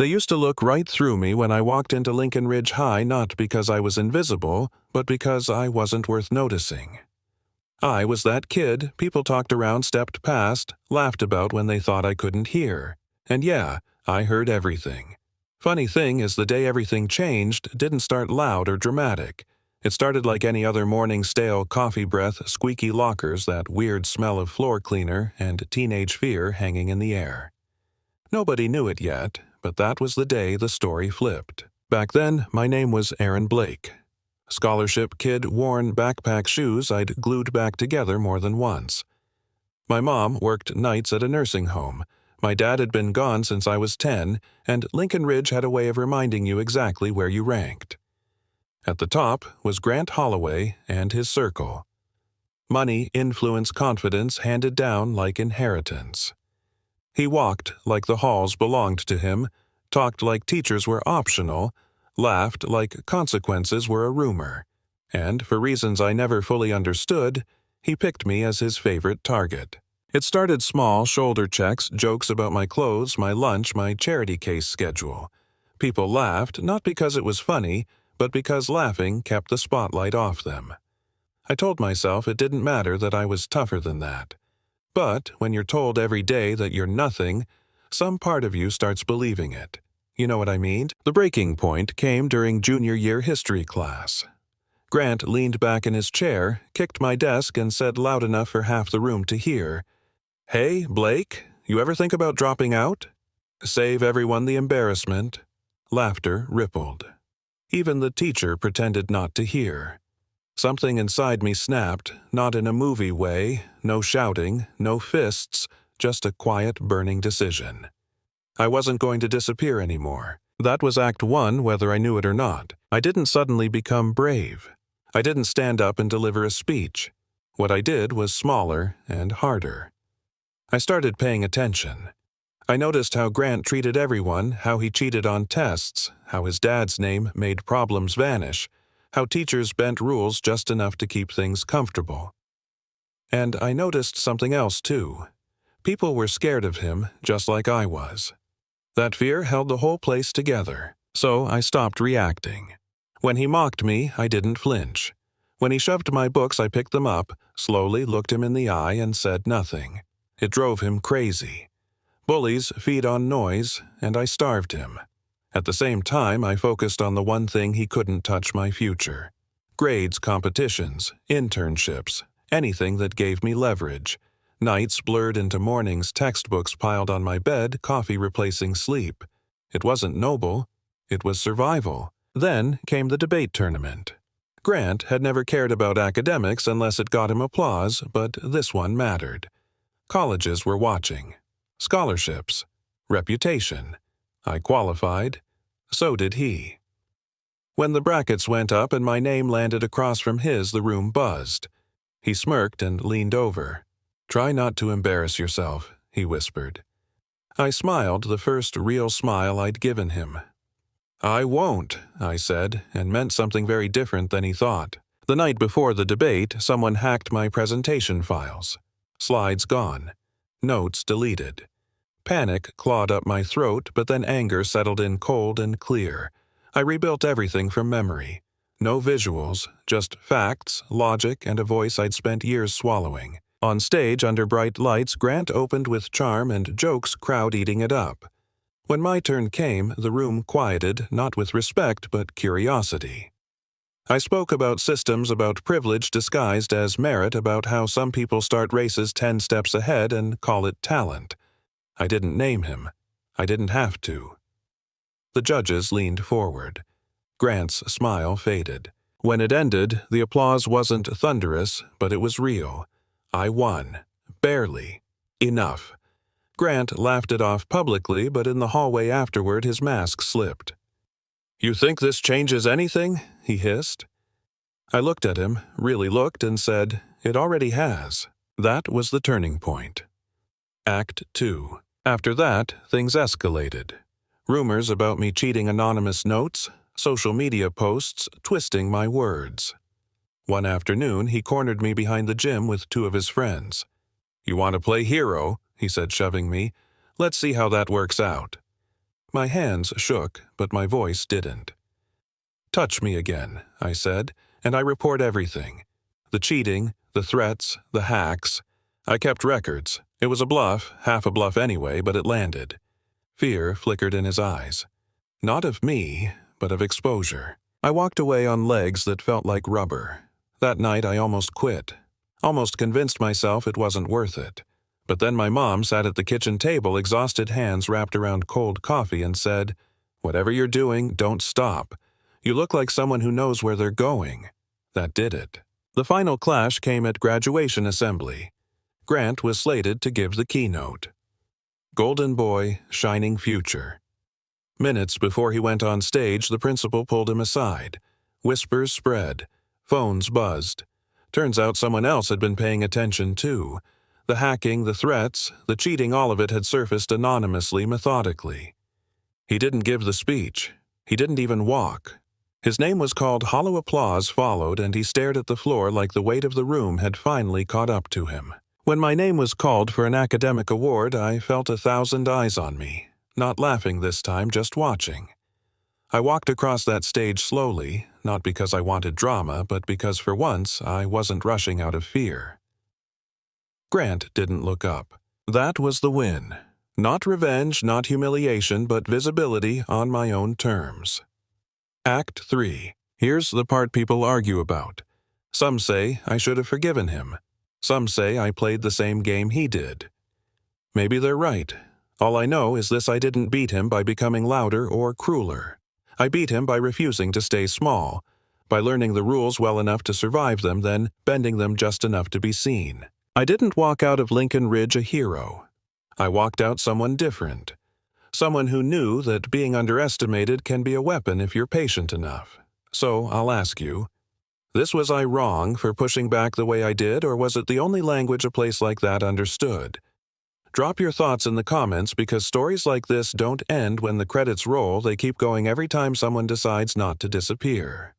They used to look right through me when I walked into Lincoln Ridge High, not because I was invisible, but because I wasn't worth noticing. I was that kid people talked around, stepped past, laughed about when they thought I couldn't hear. And yeah, I heard everything. Funny thing is, the day everything changed didn't start loud or dramatic. It started like any other morning: stale coffee breath, squeaky lockers, that weird smell of floor cleaner, and teenage fear hanging in the air. Nobody knew it yet, but that was the day the story flipped. Back then, my name was Aaron Blake. Scholarship kid, worn backpack shoes I'd glued back together more than once. My mom worked nights at a nursing home. My dad had been gone since I was 10, and Lincoln Ridge had a way of reminding you exactly where you ranked. At the top was Grant Holloway and his circle. Money, influence, confidence handed down like inheritance. He walked like the halls belonged to him, talked like teachers were optional, laughed like consequences were a rumor, and, for reasons I never fully understood, he picked me as his favorite target. It started small: shoulder checks, jokes about my clothes, my lunch, my charity case schedule. People laughed, not because it was funny, but because laughing kept the spotlight off them. I told myself it didn't matter, that I was tougher than that. But when you're told every day that you're nothing, some part of you starts believing it. You know what I mean? The breaking point came during junior year history class. Grant leaned back in his chair, kicked my desk, and said loud enough for half the room to hear, "Hey, Blake, you ever think about dropping out? Save everyone the embarrassment." Laughter rippled. Even the teacher pretended not to hear. Something inside me snapped, not in a movie way, no shouting, no fists, just a quiet, burning decision. I wasn't going to disappear anymore. That was Act 1, whether I knew it or not. I didn't suddenly become brave. I didn't stand up and deliver a speech. What I did was smaller and harder. I started paying attention. I noticed how Grant treated everyone, how he cheated on tests, how his dad's name made problems vanish, how teachers bent rules just enough to keep things comfortable. And I noticed something else too. People were scared of him, just like I was. That fear held the whole place together, so I stopped reacting. When he mocked me, I didn't flinch. When he shoved my books, I picked them up, slowly looked him in the eye, and said nothing. It drove him crazy. Bullies feed on noise, and I starved him. At the same time, I focused on the one thing he couldn't touch: my future. Grades, competitions, internships, anything that gave me leverage. Nights blurred into mornings, textbooks piled on my bed, coffee replacing sleep. It wasn't noble, it was survival. Then came the debate tournament. Grant had never cared about academics unless it got him applause, but this one mattered. Colleges were watching. Scholarships. Reputation. I qualified. So did he. When the brackets went up and my name landed across from his, the room buzzed. He smirked and leaned over. "Try not to embarrass yourself," he whispered. I smiled, the first real smile I'd given him. "I won't," I said, and meant something very different than he thought. The night before the debate, someone hacked my presentation files. Slides gone. Notes deleted. Panic clawed up my throat, but then anger settled in cold and clear. I rebuilt everything from memory. No visuals, just facts, logic, and a voice I'd spent years swallowing. On stage, under bright lights, Grant opened with charm and jokes, crowd eating it up. When my turn came, the room quieted, not with respect, but curiosity. I spoke about systems, about privilege disguised as merit, about how some people start races 10 steps ahead and call it talent. I didn't name him. I didn't have to. The judges leaned forward. Grant's smile faded. When it ended, the applause wasn't thunderous, but it was real. I won. Barely. Enough. Grant laughed it off publicly, but in the hallway afterward his mask slipped. "You think this changes anything?" he hissed. I looked at him, really looked, and said, "It already has." That was the turning point. Act 2. After that, things escalated. Rumors about me cheating, anonymous notes, social media posts, twisting my words. One afternoon, he cornered me behind the gym with 2 of his friends. "You want to play hero?" he said, shoving me. "Let's see how that works out." My hands shook, but my voice didn't. "Touch me again," I said, "and I report everything. The cheating, the threats, the hacks. I kept records. It was a bluff, half a bluff anyway, but it landed." Fear flickered in his eyes. Not of me, but of exposure. I walked away on legs that felt like rubber. That night I almost quit. Almost convinced myself it wasn't worth it. But then my mom sat at the kitchen table, exhausted hands wrapped around cold coffee, and said, "Whatever you're doing, don't stop. You look like someone who knows where they're going." That did it. The final clash came at graduation assembly. Grant was slated to give the keynote. Golden boy, shining future. Minutes before he went on stage, the principal pulled him aside. Whispers spread. Phones buzzed. Turns out someone else had been paying attention too. The hacking, the threats, the cheating, all of it had surfaced anonymously, methodically. He didn't give the speech. He didn't even walk. His name was called, hollow applause followed, and he stared at the floor like the weight of the room had finally caught up to him. When my name was called for an academic award, I felt 1,000 eyes on me. Not laughing this time, just watching. I walked across that stage slowly, not because I wanted drama, but because for once I wasn't rushing out of fear. Grant didn't look up. That was the win. Not revenge, not humiliation, but visibility on my own terms. Act 3. Here's the part people argue about. Some say I should have forgiven him. Some say I played the same game he did. Maybe they're right. All I know is this: I didn't beat him by becoming louder or crueler. I beat him by refusing to stay small, by learning the rules well enough to survive them, then bending them just enough to be seen. I didn't walk out of Lincoln Ridge a hero. I walked out someone different. Someone who knew that being underestimated can be a weapon if you're patient enough. So I'll ask you, was I wrong for pushing back the way I did, or was it the only language a place like that understood? Drop your thoughts in the comments, because stories like this don't end when the credits roll. They keep going every time someone decides not to disappear.